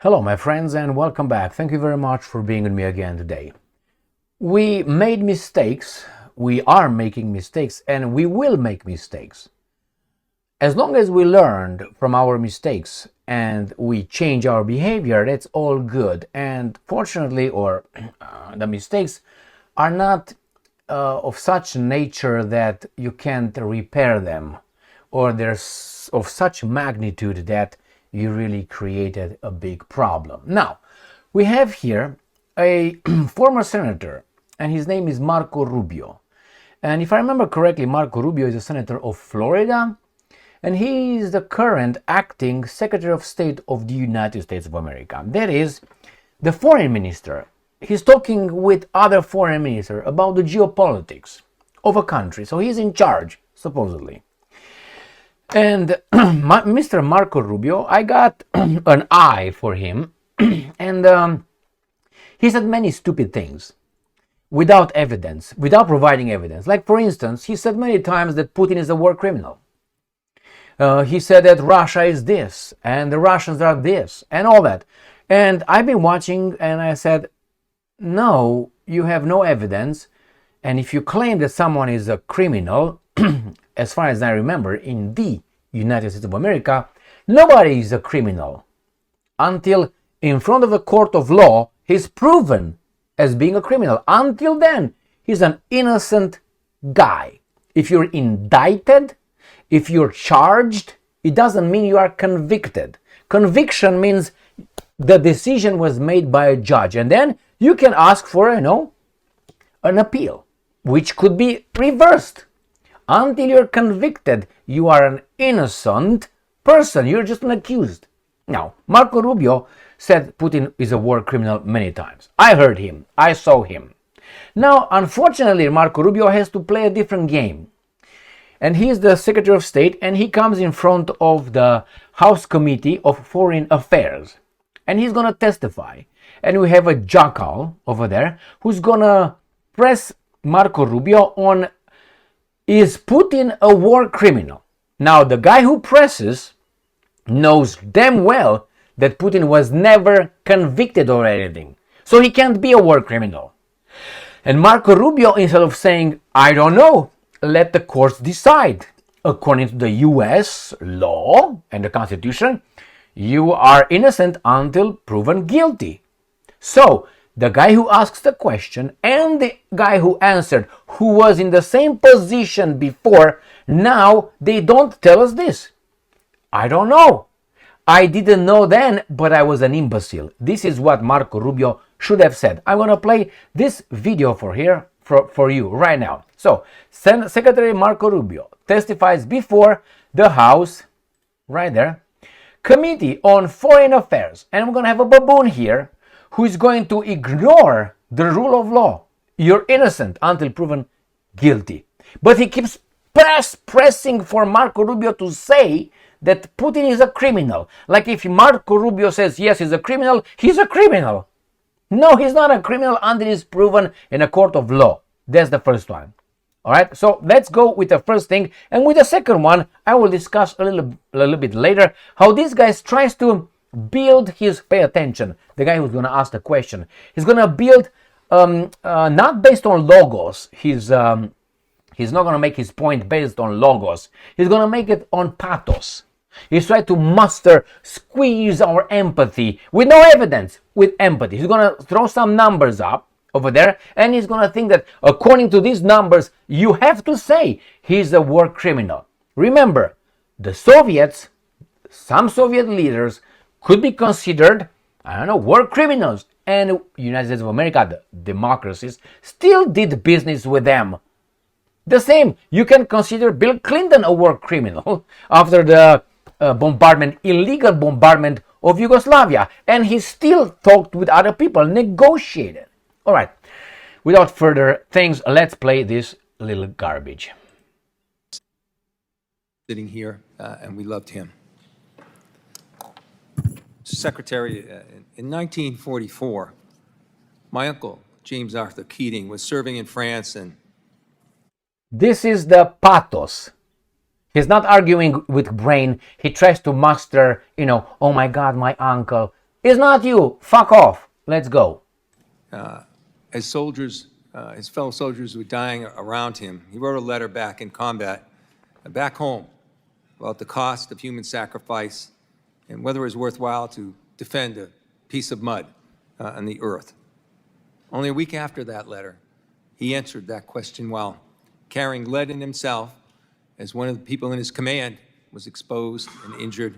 Hello, my friends, and welcome back. Thank you very much for being with me again today. We made mistakes, we are making mistakes, and we will make mistakes. As long as we learned from our mistakes and we change our behavior, that's all good. And fortunately, the mistakes are not of such nature that you can't repair them, or they're of such magnitude that you really created a big problem. Now, we have here a former senator, and his name is Marco Rubio. And if I remember correctly, Marco Rubio is a senator of Florida, and he is the current acting Secretary of State of the United States of America. That is, the foreign minister. He's talking with other foreign ministers about the geopolitics of a country. So he's in charge, supposedly. And Mr. Marco Rubio, I got an eye for him, and he said many stupid things without evidence, without providing evidence. Like, for instance, he said many times that Putin is a war criminal. He said that Russia is this, and the Russians are this, and all that. And I've been watching, and I said, no, you have no evidence. And if you claim that someone is a criminal, as far as I remember, in the United States of America, nobody is a criminal until in front of a court of law he's proven as being a criminal. Until then, he's an innocent guy. If you're indicted, if you're charged, it doesn't mean you are convicted. Conviction means the decision was made by a judge, and then you can ask for, an appeal, which could be reversed. Until you're convicted, you are an innocent person. You're just an accused. Now, Marco Rubio said Putin is a war criminal many times. I heard him. I saw him. Now, unfortunately, Marco Rubio has to play a different game. And he is the Secretary of State, and he comes in front of the House Committee of Foreign Affairs. And he's going to testify. And we have a jackal over there who's going to press Marco Rubio on, is Putin a war criminal? Now, the guy who presses knows damn well that Putin was never convicted or anything. So he can't be a war criminal. And Marco Rubio, instead of saying, I don't know, let the courts decide. According to the US law and the Constitution, you are innocent until proven guilty. So, the guy who asks the question and the guy who answered, who was in the same position before, now they don't tell us this. I don't know. I didn't know then, but I was an imbecile. This is what Marco Rubio should have said. I'm going to play this video for you right now. So, Secretary Marco Rubio testifies before the House, right there, Committee on Foreign Affairs. And we're going to have a baboon here who is going to ignore the rule of law. You're innocent until proven guilty. But he keeps pressing for Marco Rubio to say that Putin is a criminal. Like if Marco Rubio says, yes, he's a criminal, he's a criminal. No, he's not a criminal until he's proven in a court of law. That's the first one. All right, so let's go with the first thing. And with the second one, I will discuss a little bit later how this guy tries to build his, pay attention, the guy who's going to ask the question, he's going to build not based on logos. He's not going to make his point based on logos. He's going to make it on pathos. He's trying to squeeze our empathy with no evidence, with empathy. He's going to throw some numbers up over there, and he's going to think that according to these numbers, you have to say he's a war criminal. Remember, the Soviets, some Soviet leaders could be considered, war criminals. And United States of America, the democracies, still did business with them. The same, you can consider Bill Clinton a war criminal after the illegal bombardment of Yugoslavia. And he still talked with other people, negotiated. All right, without further things, let's play this little garbage. Sitting here, and we loved him. Secretary, in 1944, my uncle, James Arthur Keating, was serving in France, and this is the pathos. He's not arguing with brain. He tries to muster, oh my God, my uncle. It's not you. Fuck off. Let's go. As soldiers, his fellow soldiers were dying around him, he wrote a letter back in combat, back home, about the cost of human sacrifice and whether it was worthwhile to defend a piece of mud on the earth. Only a week after that letter, he answered that question while carrying lead in himself as one of the people in his command was exposed and injured.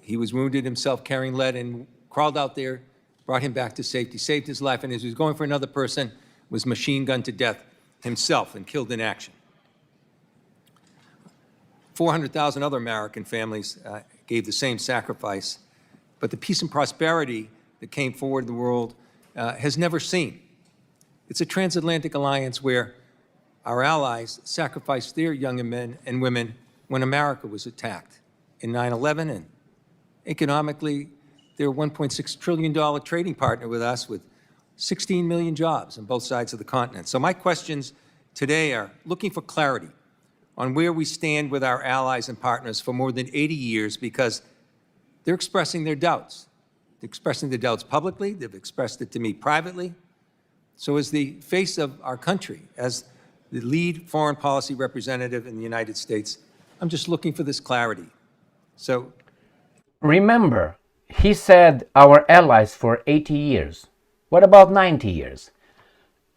He was wounded himself carrying lead and crawled out there, brought him back to safety, saved his life, and as he was going for another person, was machine gunned to death himself and killed in action. 400,000 other American families gave the same sacrifice, but the peace and prosperity that came forward in the world has never seen. It's a transatlantic alliance where our allies sacrificed their young men and women when America was attacked in 9/11, and economically, they're a $1.6 trillion trading partner with us with 16 million jobs on both sides of the continent. So my questions today are looking for clarity on where we stand with our allies and partners for more than 80 years, because they're expressing their doubts. They're expressing their doubts publicly. They've expressed it to me privately. So as the face of our country, as the lead foreign policy representative in the United States, I'm just looking for this clarity. So remember, he said our allies for 80 years. What about 90 years?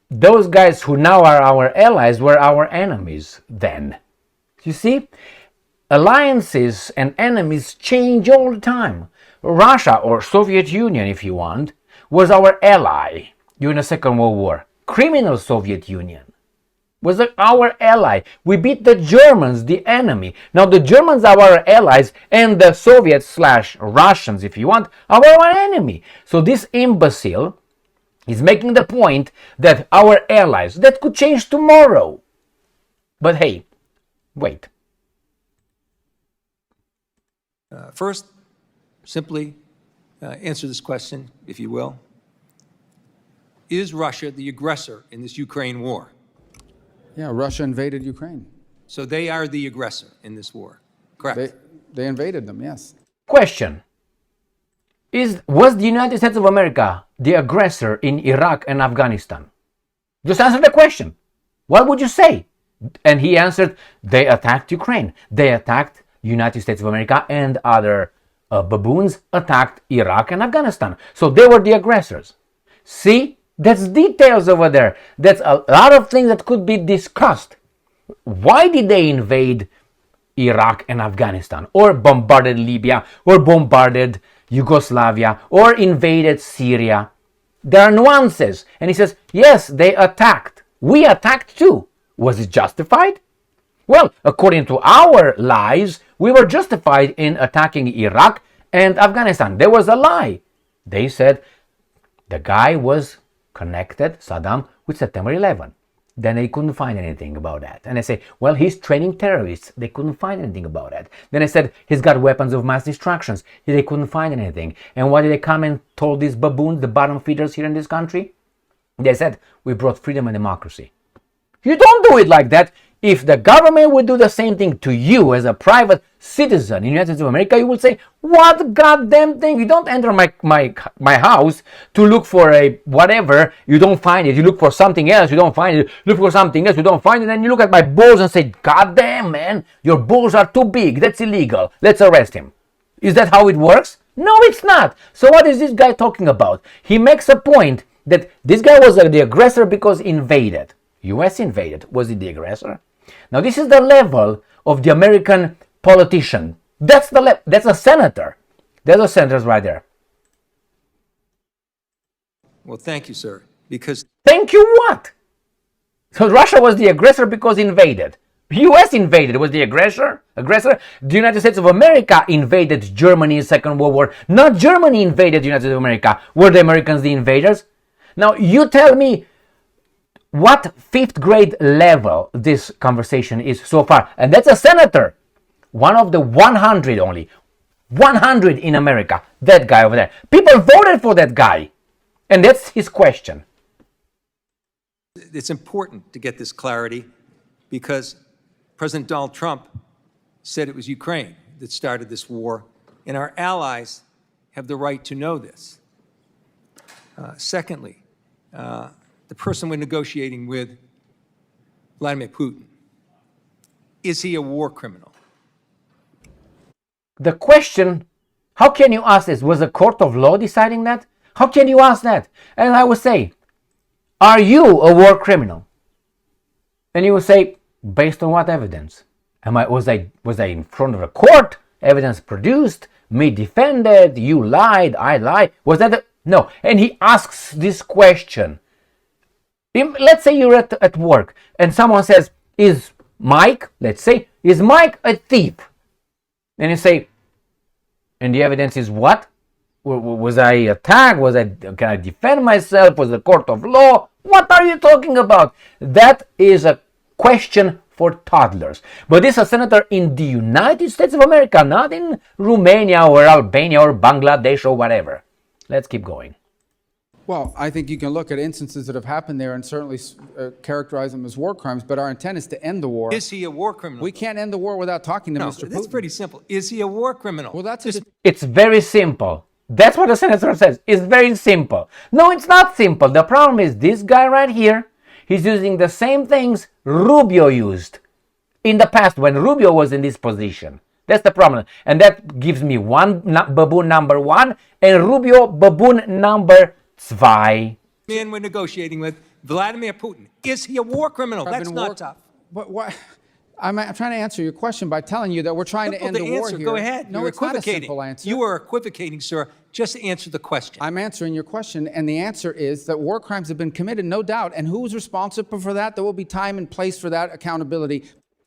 Those guys who now are our allies were our enemies then. You see, alliances and enemies change all the time. Russia, or Soviet Union if you want, was our ally during the Second World War. Criminal Soviet Union was our ally. We beat the Germans, the enemy. Now the Germans are our allies and the Soviets/Russians, if you want, are our enemy. So this imbecile is making the point that our allies, that could change tomorrow. But hey, wait. First, simply answer this question, if you will. Is Russia the aggressor in this Ukraine war? Yeah, Russia invaded Ukraine. So they are the aggressor in this war, correct? They invaded them, yes. Question. Was the United States of America the aggressor in Iraq and Afghanistan? Just answer the question. What would you say? And he answered, they attacked Ukraine. They attacked United States of America, and other baboons attacked Iraq and Afghanistan. So they were the aggressors. See? That's details over there. That's a lot of things that could be discussed. Why did they invade Iraq and Afghanistan, or bombarded Libya, or bombarded Yugoslavia, or invaded Syria? There are nuances. And he says, yes, they attacked. We attacked too. Was it justified? Well, according to our lies, we were justified in attacking Iraq and Afghanistan. There was a lie. They said the guy was connected, Saddam, with September 11. Then they couldn't find anything about that. And I say, well, he's training terrorists. They couldn't find anything about that. Then I said, he's got weapons of mass destruction. They couldn't find anything. And why did they come and told these baboons, the bottom feeders here in this country? They said, we brought freedom and democracy. You don't do it like that. If the government would do the same thing to you as a private citizen in the United States of America, you would say, what goddamn thing? You don't enter my house to look for a whatever, you don't find it. You look for something else, you don't find it. Look for something else, you don't find it. And you look at my balls and say, goddamn, man, your balls are too big. That's illegal. Let's arrest him. Is that how it works? No, it's not. So what is this guy talking about? He makes a point that this guy was the aggressor because invaded. US invaded. Was he the aggressor? Now this is the level of the American politician. That's a senator. There's a senators right there. Well, thank you, sir, because Thank you what? So Russia was the aggressor because invaded. US invaded, was the aggressor. The United States of America invaded Germany in the Second World War. Not Germany invaded the United States of America. Were the Americans the invaders? Now you tell me what fifth grade level this conversation is so far. And that's a senator. One of the 100 only. 100 in America. That guy over there. People voted for that guy. And that's his question. it's important to get this clarity because President Donald Trump said it was Ukraine that started this war, and our allies have the right to know this. Secondly, the person we're negotiating with, Vladimir Putin, is he a war criminal? The question, how can you ask this? Was a court of law deciding that? How can you ask that? And I would say, are you a war criminal? And you would say, based on what evidence? Was I in front of a court? Evidence produced? Me defended? You lied? I lied? Was that no? And he asks this question. Let's say you're at work and someone says, is Mike, let's say, is Mike a thief? And you say, and the evidence is what? Was I attacked? Can I defend myself? Was it a court of law? What are you talking about? That is a question for toddlers. But this is a senator in the United States of America, not in Romania or Albania or Bangladesh or whatever. Let's keep going. Well, I think you can look at instances that have happened there and certainly characterize them as war crimes, but our intent is to end the war. Is he a war criminal? We can't end the war without talking to No, Mr. Putin. that's pretty simple. Is he a war criminal? Well, that's It's very simple. That's what the senator says. It's very simple. No, it's not simple. The problem is this guy right here, he's using the same things Rubio used in the past when Rubio was in this position. That's the problem. And that gives me baboon number 1 and Rubio baboon number 2. Man we're negotiating with, Vladimir Putin. Is he a war criminal? That's not tough. But what? I'm trying to answer your question by telling you that we're trying to end the war here. Go ahead. No, You're it's not a equivocating. simple answer. You are equivocating, sir. Just answer the question. I'm answering your question, and the answer is that war crimes have been committed, no doubt. And who's responsible for that? There will be time and place for that accountability.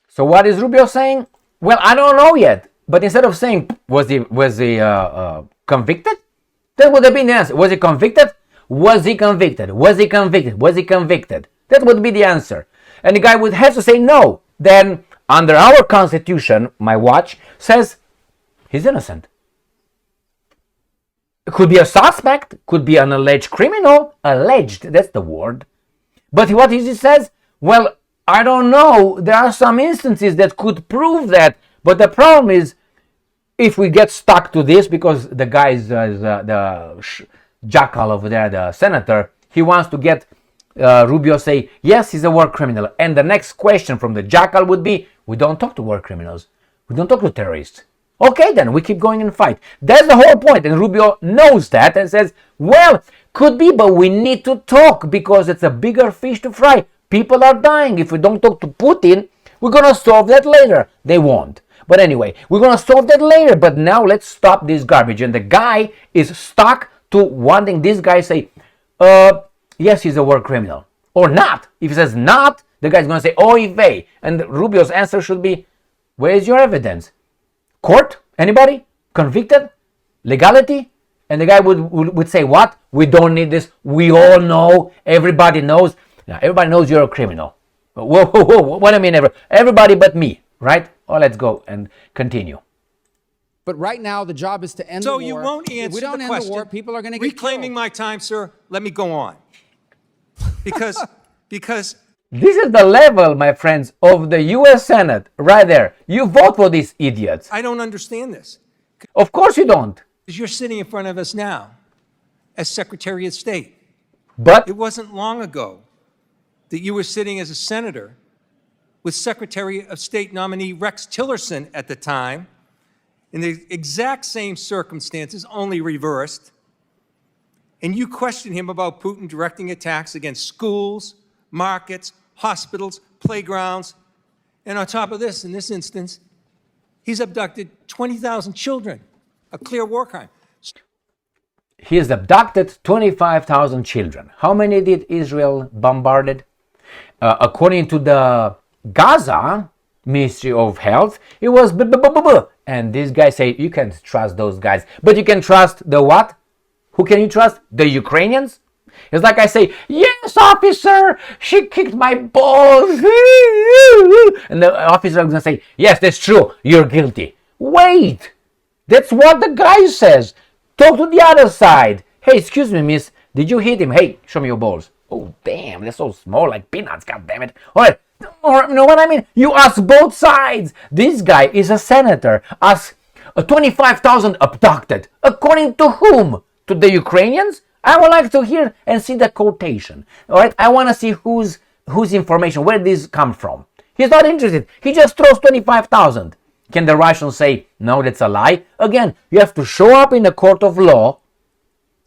So what is Rubio saying? Well, I don't know yet. But instead of saying, was he convicted? That would have been the answer. Was he convicted? Was he convicted? Was he convicted? Was he convicted? That would be the answer. And the guy would have to say no. Then, under our constitution, my watch says he's innocent. Could be a suspect, could be an alleged criminal. Alleged, that's the word. But what he says, well, I don't know. There are some instances that could prove that. But the problem is, if we get stuck to this, because the guy is the jackal over there, the senator, he wants to get Rubio say, yes, he's a war criminal. And the next question from the jackal would be, we don't talk to war criminals. We don't talk to terrorists. Okay, then we keep going and fight. That's the whole point. And Rubio knows that and says, well, could be, but we need to talk because it's a bigger fish to fry. People are dying. If we don't talk to Putin, we're going to solve that later. They won't. But anyway, we're going to solve that later. But now let's stop this garbage. And the guy is stuck to wanting this guy say, yes, he's a war criminal. Or not. If he says not, the guy's going to say, oy vey. And Rubio's answer should be, where is your evidence? Court? Anybody? Convicted? Legality? And the guy would say, what? We don't need this. We all know. Everybody knows. Now, everybody knows you're a criminal. Whoa. What do I mean? Everybody but me, right? Oh, let's go and continue. But right now, the job is to end the war. So you won't answer If we don't the end question. the war, people are going to get Reclaiming killed. my time, sir. Let me go on. Because This is the level, my friends, of the US Senate, right there. You vote for these idiots. I don't understand this. Of course you don't. Because you're sitting in front of us now as Secretary of State. But It wasn't long ago that you were sitting as a senator with Secretary of State nominee Rex Tillerson at the time, in the exact same circumstances, only reversed, and you questioned him about Putin directing attacks against schools, markets, hospitals, playgrounds, and on top of this, in this instance, he's abducted 20,000 children, a clear war crime. he has abducted 25,000 children. How many did Israel bombarded? According to the Gaza Ministry of Health, it was and this guy say you can't trust those guys, but you can trust the what? Who can you trust? The Ukrainians? It's like I say, yes, officer, she kicked my balls. And the officer is going to say, yes, that's true, you're guilty. Wait, that's what the guy says. Talk to the other side. Hey, excuse me, miss, did you hit him? Hey, show me your balls. Oh, damn, they're so small, like peanuts, god damn it. All right, or you know what I mean? You ask both sides. This guy is a senator. Ask 25,000 abducted. According to whom? To the Ukrainians? I would like to hear and see the quotation. All right, I want to see whose information, where this come from. He's not interested. He just throws 25,000. Can the Russians say, no, that's a lie? Again, you have to show up in a court of law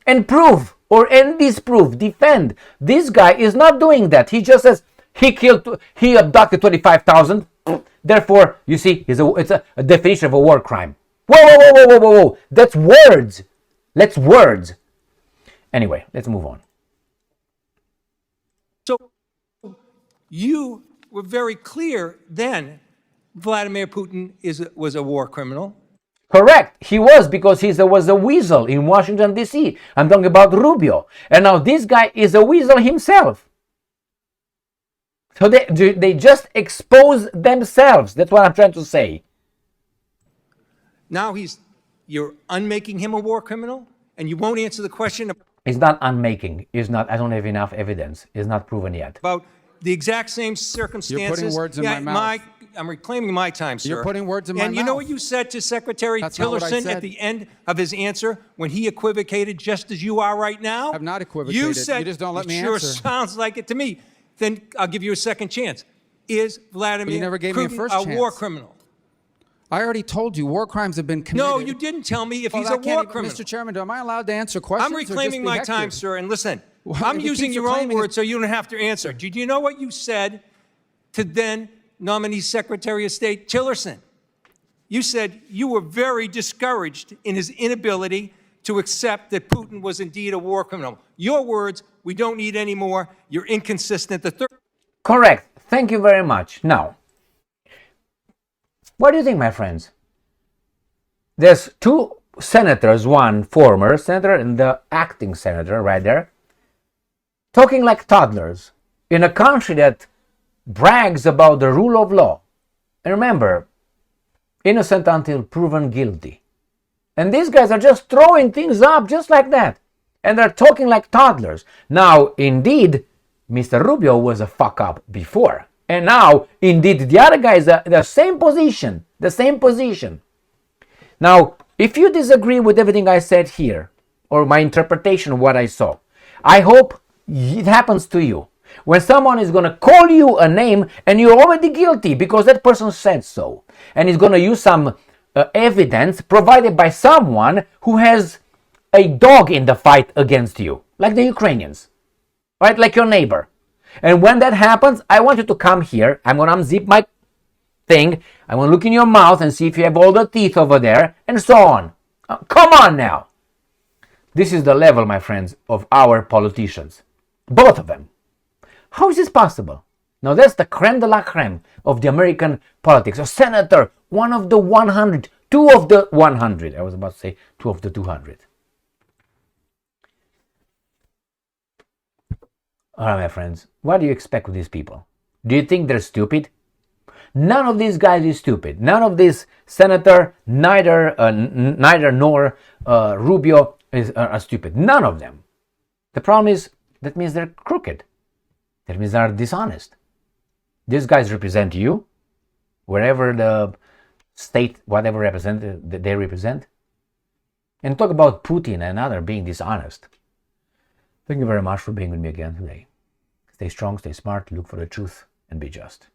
and prove and disprove, defend. This guy is not doing that. He just says he abducted 25,000. Therefore, you see, it's a definition of a war crime. Whoa. That's words. That's words. Anyway, let's move on. So you were very clear then Vladimir Putin was a war criminal. Correct. He was, because he was a weasel in Washington, D.C. I'm talking about Rubio. And now this guy is a weasel himself. So they just expose themselves. That's what I'm trying to say. Now you're unmaking him a war criminal, and you won't answer the question It's not unmaking. It's not. I don't have enough evidence. It's not proven yet. about the exact same circumstances. You're putting words in my mouth. I'm reclaiming my time, sir. You're putting words in my mouth. And you know what you said to Secretary That's not what I Tillerson said. at the end of his answer when he equivocated just as you are right now? I've not equivocated. You said, You just don't let me it sure answer. sounds like it to me. Then I'll give you a second chance. Is Vladimir never gave me a Putin first a war chance. criminal? I already told you war crimes have been committed. No, you didn't tell me if Well, he's I a war can't- criminal. Mr. Chairman, am I allowed to answer questions? I'm or just reclaiming be my hectored? time, sir. And listen, Well, I'm if he using keeps your own reclaiming words so you don't have to answer. Did you know what you said to then nominee Secretary of State Tillerson? You said you were very discouraged in his inability to accept that Putin was indeed a war criminal. Your words, we don't need any more. You're inconsistent. Correct. Thank you very much. Now, what do you think, my friends? There's two senators, one former senator and the acting senator right there, talking like toddlers in a country that brags about the rule of law. And remember, innocent until proven guilty. And these guys are just throwing things up just like that. And they're talking like toddlers. Now, indeed, Mr. Rubio was a fuck up before. And now, indeed, the other guy is the same position. The same position. Now, if you disagree with everything I said here, or my interpretation of what I saw, I hope it happens to you. When someone is going to call you a name and you're already guilty because that person said so, and he's going to use some evidence provided by someone who has a dog in the fight against you, like the Ukrainians, right? Like your neighbor. And when that happens, I want you to come here. I'm going to unzip my thing. I want to look in your mouth and see if you have all the teeth over there, and so on. Come on now. This is the level, my friends, of our politicians. Both of them. How is this possible? Now that's the creme de la creme of the American politics. A senator, one of the 100, two of the 100. I was about to say two of the 200. All right, my friends, what do you expect with these people? Do you think they're stupid? None of these guys is stupid. None of this senator, neither nor Rubio are stupid. None of them. The problem is that means they're crooked. That means they're dishonest. These guys represent you, wherever the state, whatever they represent. And talk about Putin and others being dishonest. Thank you very much for being with me again today. Stay strong, stay smart, look for the truth, and be just.